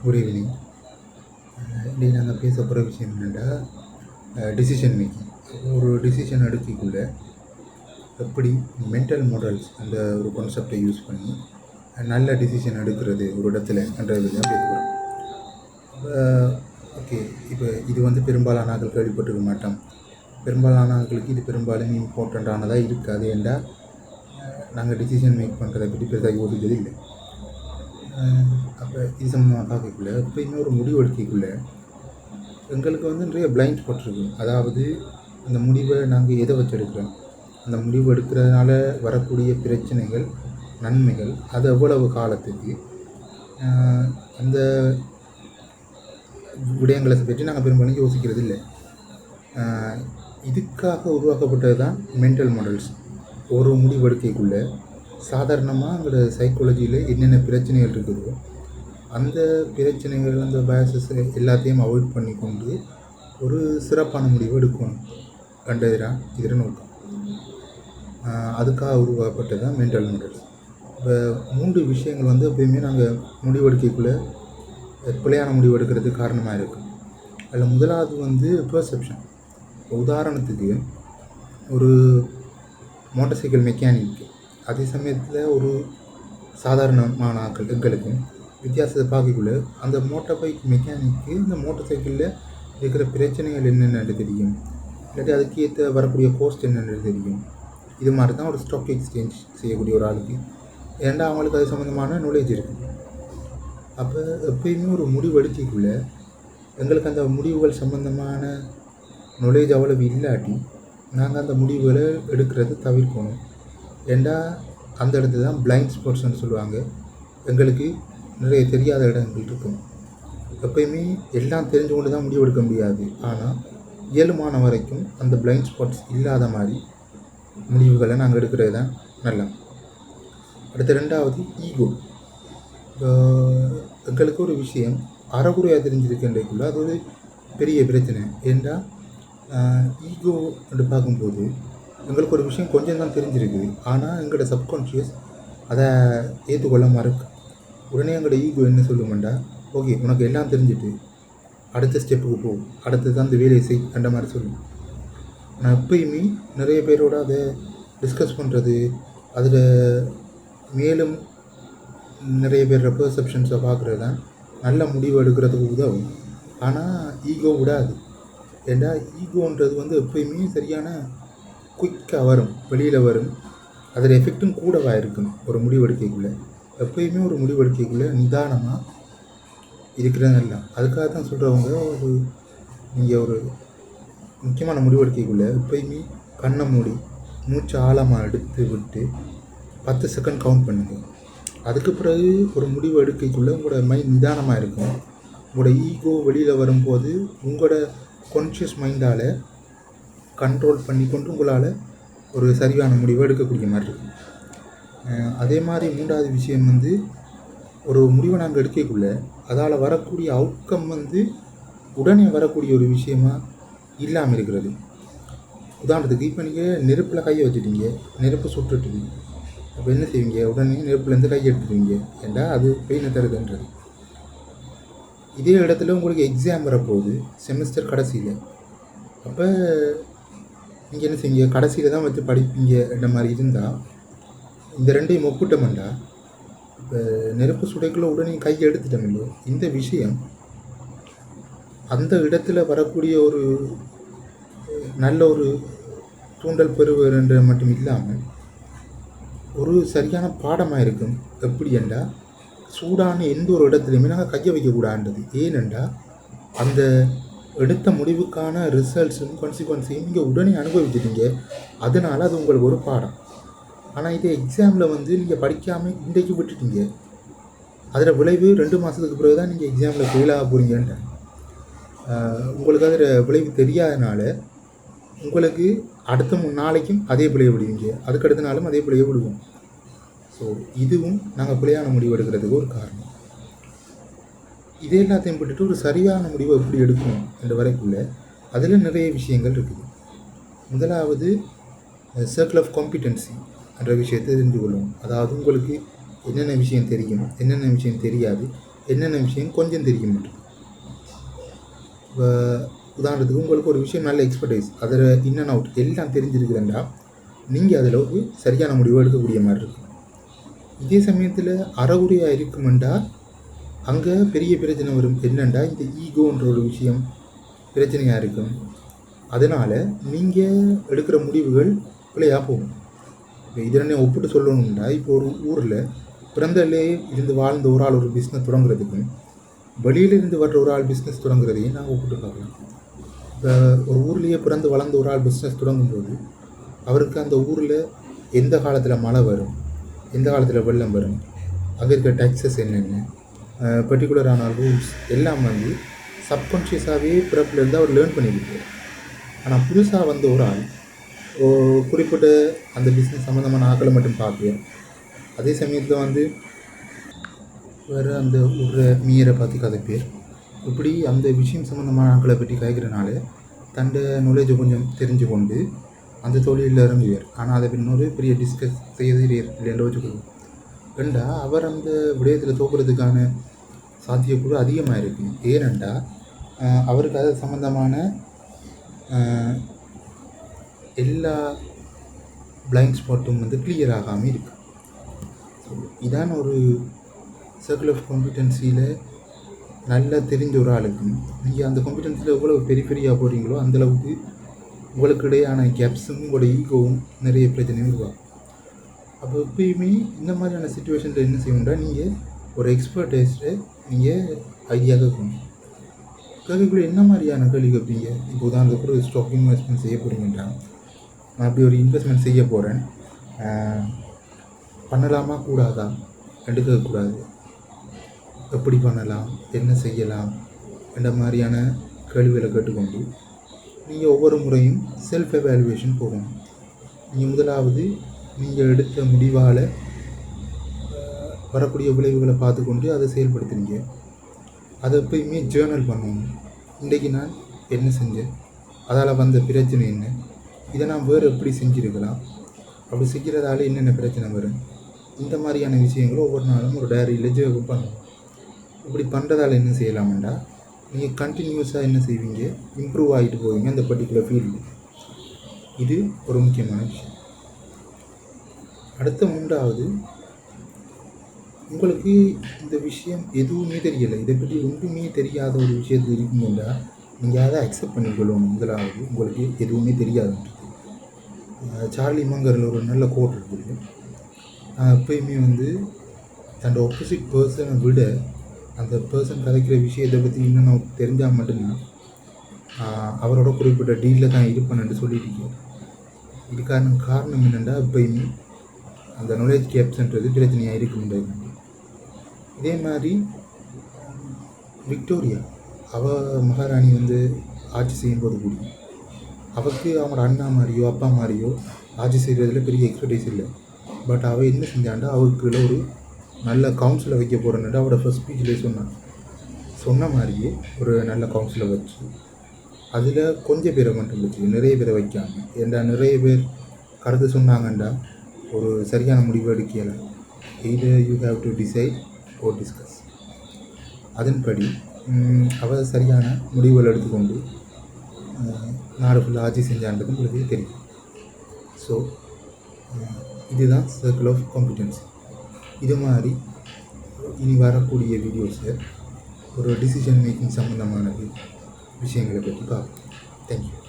Good evening. இன்றைக்கி நாங்கள் பேச போகிற விஷயம் என்னென்னா டிசிஷன் மேக்கிங். ஒரு டிசிஷன் எடுக்கக்குள்ள எப்படி மென்டல் மாடல்ஸ் அந்த ஒரு கான்செப்டை யூஸ் பண்ணி நல்ல டிசிஷன் எடுக்கிறது ஒரு இடத்துல என்றது தான் பேச போகிறோம். ஓகே, இப்போ இது வந்து பெரும்பாலான ஆட்கள் கேள்விப்பட்டிருக்க மாட்டோம். பெரும்பாலான ஆட்களுக்கு இது பெரும்பாலும் இம்பார்ட்டண்ட்டானதாக இருக்காது. ஏண்டா நாங்கள் டிசிஷன் மேக் பண்ணுறதை பற்றி பெருசாக யோசிக்கிறது இல்லை. அப்போ இது சம்மந்தமாக பார்க்கக்குள்ள எப்பயுமே ஒரு முடிவு எடுக்கக்குள்ள எங்களுக்கு வந்து நிறைய பிளைண்ட் ஸ்பாட் இருக்கும். அதாவது அந்த முடிவை நாங்கள் எதை வச்சு எடுக்கிறோம், அந்த முடிவு எடுக்கிறதுனால வரக்கூடிய பிரச்சனைகள், நன்மைகள், அது எவ்வளவு காலத்துக்கு, அந்த விடயங்களை பற்றி நாங்கள் பெரும்பாலும் யோசிக்கிறது இல்லை. இதுக்காக உருவாக்கப்பட்டது தான் மென்டல் மாடல்ஸ். ஒரு முடிவு எடுக்கக்குள்ள சாதாரணமாக எங்களோட சைக்காலஜியில் என்னென்ன பிரச்சனைகள் இருக்குதோ அந்த பிரச்சனைகள், அந்த பயசஸ் எல்லாத்தையும் அவாய்ட் பண்ணி கொண்டு ஒரு சிறப்பான முடிவு எடுக்கணும் கண்டது தான் இதில் நோக்கம். அதுக்காக உருவாக்கப்பட்டது தான் மென்டல் மாடல்ஸ். இப்போ 3 விஷயங்கள் வந்து எப்பயுமே நாங்கள் முடிவெடுக்கக்குள்ளே பிழையான முடிவு எடுக்கிறதுக்கு காரணமாக இருக்கும். அதில் முதலாவது வந்து பெர்செப்ஷன். உதாரணத்துக்கு ஒரு மோட்டார் சைக்கிள் மெக்கானிக் அதே சமயத்தில் ஒரு சாதாரணமான ஆட்கள் எங்களுக்கும் வித்தியாசத்தை பார்க்கக்குள்ள அந்த மோட்டார் பைக் மெக்கானிக்கு இந்த மோட்டார் சைக்கிளில் இருக்கிற பிரச்சனைகள் என்னென்னு தெரியும், இல்லாட்டி அதுக்கு ஏற்ற வரக்கூடிய கோஸ்ட் என்னென்னு தெரியும். இது மாதிரி தான் ஒரு ஸ்டாக் எக்ஸ்சேஞ்ச் செய்யக்கூடிய ஒரு ஆளுக்கு, ஏன்னா அவங்களுக்கு அது சம்மந்தமான நாலேஜ் இருக்குது. அப்போ எப்பயுமே ஒரு முடிவு எடுக்கக்குள்ள எங்களுக்கு அந்த முடிவுகள் சம்மந்தமான நாலேஜ் அவ்வளவு இல்லாட்டி நாங்கள் அந்த முடிவுகளை எடுக்கிறது தவிர்க்கணும். ஏண்டா அந்த இடத்துல தான் பிளைண்ட் ஸ்பாட்ஸ்ன்னு சொல்லுவாங்க. எங்களுக்கு நிறைய தெரியாத இடங்கள் இருக்கும். எப்பயுமே எல்லாம் தெரிஞ்சு கொண்டு தான் முடிவு எடுக்க முடியாது. ஆனால் இயலுமான வரைக்கும் அந்த பிளைண்ட் ஸ்பாட்ஸ் இல்லாத மாதிரி முடிவுகளை நாங்கள் எடுக்கிறது தான் நல்லா. அடுத்த 2வது ஈகோ. எங்களுக்கு ஒரு விஷயம் அறகுறையாக தெரிஞ்சிருக்கின்றக்குள்ள அது ஒரு பெரிய பிரச்சனை. ஏண்டா ஈகோ என்று பார்க்கும்போது எங்களுக்கு ஒரு விஷயம் கொஞ்சம் தான் தெரிஞ்சிருக்குது, ஆனால் எங்களோட சப்கான்ஷியஸ் அதை ஏற்றுக்கொள்ள மறுக்கு. உடனே எங்களோட ஈகோ என்ன சொல்லுமெண்டா, ஓகே உனக்கு எல்லாம் தெரிஞ்சுட்டு அடுத்த ஸ்டெப்புக்கு போ, அடுத்தது அந்த வேலையை செய் அந்த மாதிரி சொல்லும். நான் எப்பயுமே நிறைய பேரோட அதை டிஸ்கஸ் பண்ணுறது, அதில் மேலும் நிறைய பேரோட பெர்செப்ஷன்ஸை பார்க்குறது தான் நல்ல முடிவு எடுக்கிறதுக்கு உதவும். ஆனால் ஈகோ விடாது. ஏண்டா ஈகோன்றது வந்து எப்பயுமே சரியான குயிக்காக வரும், வெளியில் வரும், அதில் எஃபெக்டும் கூடவாக இருக்கும். ஒரு முடிவு எடுக்கக்குள்ளே எப்பயுமே ஒரு முடிவு எடுக்கக்குள்ளே நிதானமாக இருக்கிறதெல்லாம். அதுக்காக தான் சொல்கிறவங்க நீங்கள் ஒரு முக்கியமான முடிவு எடுக்கக்குள்ளே எப்பயுமே கண்ணை மூடி மூச்சு ஆழமாக எடுத்து விட்டு 10 செகண்ட் கவுண்ட் பண்ணுங்கள். அதுக்கு பிறகு ஒரு முடிவு எடுக்கக்குள்ளே உங்களோட மைண்ட் நிதானமாக இருக்கும். உங்களோட ஈகோ வெளியில் வரும்போது உங்களோட கான்ஷியஸ் மைண்டால் கண்ட்ரோல் பண்ணி கொண்டு உங்களால் ஒரு சரியான முடிவை எடுக்கக்கூடிய மாதிரி இருக்கும். அதே மாதிரி 3வது விஷயம் வந்து ஒரு முடிவை நாங்கள் எடுக்கக்குள்ள அதால் வரக்கூடிய அவுட்கம் வந்து உடனே வரக்கூடிய ஒரு விஷயமாக இல்லாமல் இருக்கிறது. உதாரணத்துக்கு இப்போ நீங்கள் நெருப்பில் கையை வச்சுட்டீங்க, நெருப்பு சுட்டுட்டுது, அப்போ என்ன செய்வீங்க, உடனே நெருப்புலேருந்து கையை எடுத்துடுவீங்க, ஏண்டா அது பெயினை தருதுன்றது. இதே இடத்துல உங்களுக்கு எக்ஸாம் வரப்போகுது செமஸ்டர் கடைசியில், அப்போ நீங்கள் என்ன செய்வீங்க, கடைசியில் தான் வச்சு படிப்பீங்க. இந்த மாதிரி இருந்தால் இந்த 2ஐயும் ஒப்பிட்டோம்டா, இப்போ நெருப்பு சுடைக்குள்ளே உடனே கையை எடுத்துட்டோமில்லோ, இந்த விஷயம் அந்த இடத்துல வரக்கூடிய ஒரு நல்ல ஒரு தூண்டல் பெறுவதுன்ற மட்டும் இல்லாமல் ஒரு சரியான பாடமாக இருக்கும். எப்படி என்றால் சூடான எந்த ஒரு இடத்துலையுமே நாங்கள் கையை வைக்கக்கூடாதுன்றது. ஏனென்றால் அந்த எடுத்த முடிவுக்கான ரிசல்ட்ஸும் கான்சிக்வன்ஸையும் நீங்கள் உடனே அனுபவிச்சிட்டீங்க, அதனால் அது உங்களுக்கு ஒரு பாடம். ஆனால் இதே எக்ஸாமில் வந்து நீங்கள் படிக்காமல் இன்றைக்கு விட்டுட்டீங்க, அதில் விளைவு 2 மாதத்துக்கு பிறகு தான் நீங்கள் எக்ஸாமில் ஃபெயிலாக போகிறீங்கன்ற உங்களுக்கு அதில் விளைவு தெரியாதனால உங்களுக்கு அடுத்த 3 நாளைக்கும் அதே பிழையை விடுவீங்க, அதுக்கடுத்த நாளும் அதே பிழையை விடுவோம். ஸோ இதுவும் நாங்கள் பிழையான முடிவு எடுக்கிறதுக்கு ஒரு காரணம். இதே எல்லாத்தையும் விட்டுட்டு ஒரு சரியான முடிவை எப்படி எடுக்கணும் என்ற வரைக்குள்ள அதில் நிறைய விஷயங்கள் இருக்குது. முதலாவது சர்க்கிள் ஆஃப் காம்பிடென்சி என்ற விஷயத்தை தெரிஞ்சு கொள்ளும். அதாவது உங்களுக்கு என்னென்ன விஷயம் தெரியும், என்னென்ன விஷயம் தெரியாது, என்னென்ன விஷயம் கொஞ்சம் தெரிய மாட்டேன். இப்போ உதாரணத்துக்கு உங்களுக்கு ஒரு விஷயம் நல்ல எக்ஸ்பர்டைஸ், அதில் இன் அண்ட் அவுட் எல்லாம் தெரிஞ்சிருக்குதுண்டா நீங்கள் அதில் ஒரு சரியான முடிவு எடுக்கக்கூடிய மாதிரி இருக்கும். இதே சமயத்தில் அறகுறையாக இருக்குமெண்டா அங்கே பெரிய பிரச்சனை வரும். என்னென்னா இந்த ஈகோன்ற ஒரு விஷயம் பிரச்சனையாக இருக்கும். அதனால் நீங்கள் எடுக்கிற முடிவுகள் பிள்ளையாக போகும். இப்போ இதனை ஒப்பிட்டு சொல்லணும்னா, இப்போ ஒரு ஊரில் பிறந்தலே இருந்து வாழ்ந்த ஒரு ஆள் ஒரு பிஸ்னஸ் தொடங்குறதுக்கும் வெளியிலிருந்து வர்ற ஒரு ஆள் பிஸ்னஸ் தொடங்குறதையும் நாங்கள் ஒப்பிட்டு பார்க்கலாம். இப்போ ஒரு ஊர்லேயே பிறந்து வளர்ந்த ஒரு ஆள் பிஸ்னஸ் தொடங்கும்போது அவருக்கு அந்த ஊரில் எந்த காலத்தில் மழை வரும், எந்த காலத்தில் வெள்ளம் வரும், அங்கே இருக்க டேக்ஸஸ் என்னென்ன, பர்டிகுலரான ரூல்ஸ் எல்லாம் வந்து சப்கான்ஷியஸாகவே பிறப்பிலேருந்து அவர் லேர்ன் பண்ணியிருக்கார். ஆனால் புதுசாக வந்த ஒரு ஆள் குறிப்பிட்ட அந்த பிஸ்னஸ் சம்மந்தமான ஆக்களை மட்டும் பார்ப்பேன். அதே சமயத்தில் வந்து வேறு அந்த ஒரு மீயரை பார்த்து கதைப்பேர். இப்படி அந்த விஷயம் சம்மந்தமான ஆக்களை பற்றி கேட்குறனால தன்னோட நாலேஜை கொஞ்சம் தெரிஞ்சு கொண்டு அந்த தொழிலில் இறங்குவார். ஆனால் அதை இன்னொரு பெரிய டிஸ்கஸ் செய்கிறீர் இல்லைன்னு வச்சுக்கொள்வோம். ரெண்டா அவர் அந்த விடயத்தில் தோக்குறதுக்கான சாத்தியக்கூறு அதிகமாக இருக்குது. ஏனெண்டா அவருக்கு அது சம்மந்தமான எல்லா பிளைண்ட் ஸ்பாட்டும் வந்து கிளியர் ஆகாமல் இருக்குது. ஸோ இதான ஒரு சர்க்கிள் ஆஃப் காம்பிடன்சியில் நல்லா தெரிஞ்ச ஒரு ஆளுக்கு நீங்கள் அந்த காம்பிடன்சியில் எவ்வளோ பெரியாக போகிறீங்களோ அந்தளவுக்கு உங்களுக்கு இடையான கேப்ஸும் உங்களோட ஈகோவும் நிறைய பிரச்சனையும் உருவாகும். அப்போ எப்பயுமே இந்த மாதிரியான சுச்சுவேஷனில் என்ன செய்யணும்னா, நீங்கள் ஒரு எக்ஸ்பர்டைஸ்ட்டை நீங்கள் ஐடியா கேட்கணும். கேட்கக்குள்ள என்ன மாதிரியான கேள்வி கேட்பீங்க? இப்போ உதாரணத்துக்கு ஒரு ஸ்டாக் இன்வெஸ்ட்மெண்ட் செய்ய போகிறீங்கன்னா, நான் அப்படி ஒரு இன்வெஸ்ட்மெண்ட் செய்ய போகிறேன், பண்ணலாமா கூடாதா எடுக்கக்கூடாது, எப்படி பண்ணலாம், என்ன செய்யலாம் என்ற மாதிரியான கேள்விகளை கேட்டுக்கொண்டு நீங்கள் ஒவ்வொரு முறையும் செல்ஃப் எவாலுவேஷன் போகணும். நீங்கள் முதலாவது நீங்கள் எடுத்த முடிவால் வரக்கூடிய விளைவுகளை பார்த்துக்கொண்டு அதை செயல்படுத்துனீங்க. அதை எப்பயுமே ஜேர்னல் பண்ணணும். இன்றைக்கி நான் என்ன செஞ்சேன், அதால் வந்த பிரச்சனை என்ன, இதை நான் வேறு எப்படி செஞ்சுருக்கலாம், அப்படி செய்கிறதால என்னென்ன பிரச்சனை வரும், இந்த மாதிரியான விஷயங்களும் ஒவ்வொரு நாளும் ஒரு டைரியில் ஜேர்னல் பண்ணணும். இப்படி பண்ணுறதால என்ன செய்யலாம்டா, நீங்கள் கண்டினியூஸாக என்ன செய்வீங்க, இம்ப்ரூவ் ஆகிட்டு போவீங்க அந்த பர்டிகுலர் ஃபீல்டு. இது ஒரு முக்கியமான விஷயம். அடுத்த 3வது, உங்களுக்கு இந்த விஷயம் எதுவுமே தெரியலை, இதை பற்றி ஒன்றுமே தெரியாத ஒரு விஷயத்தில் இருக்கீங்கன்னா நீங்கள் அதை அக்செப்ட் பண்ணிக்கொள்ளணும். முதலாவது உங்களுக்கு எதுவுமே தெரியாதுன்றது. சார்லி மங்கரில் ஒரு நல்ல கோட் இருக்குது, எப்பயுமே வந்து தன்னோட ஆப்போசிட் பர்சனை விட அந்த பர்சன் கதைக்கிற விஷயத்தை பற்றி இன்னும் நான் தெரிஞ்சால் மட்டும்தான் அவரோட குறிப்பிட்ட டீலில் தான் இருப்பேன்னு சொல்லியிருக்கேன். இதுக்கான காரணம் என்னென்னா, எப்பயுமே அந்த நாலேஜ் கேப்ஸ்ன்றது பிரச்சனையாக இருக்க முடியாது. இதே மாதிரி விக்டோரியா அவள் மகாராணி வந்து ஆட்சி செய்யும்போது கூட அவருக்கு அவங்களோட அண்ணா மாதிரியோ அப்பா மாதிரியோ ஆட்சி செய்கிறதுல பெரிய எக்ஸ்பர்டைஸ் இல்லை. பட் அவள் என்ன செஞ்சாண்டா, அவருக்குள்ள ஒரு நல்ல கவுன்சிலை வைக்க போகிறேன்னுட்டு அவரோட ஃபர்ஸ்ட் ஸ்பீச்சிலே சொன்ன மாதிரியே ஒரு நல்ல கவுன்சிலை வச்சு அதில் கொஞ்சம் பேரை மட்டும் வச்சு நிறைய பேரை வைக்காமல், ஏன்டா நிறைய பேர் கருத்து சொன்னாங்கண்டா ஒரு சரியான முடிவு எடுக்கலை. Either you have to decide or discuss. அதன்படி அவள் சரியான முடிவுகள் எடுத்துக்கொண்டு நாடு ஃபுல்லாக ஆட்சி செஞ்சான்றது உங்களுக்கு தெரியும். ஸோ இதுதான் சர்க்கிள் ஆஃப் காம்பிடன்சி. இது மாதிரி இனி வரக்கூடிய வீடியோஸில் ஒரு டிசிஷன் மேக்கிங் சம்மந்தமான விஷயங்களை பற்றி பார்ப்போம். தேங்க்யூ.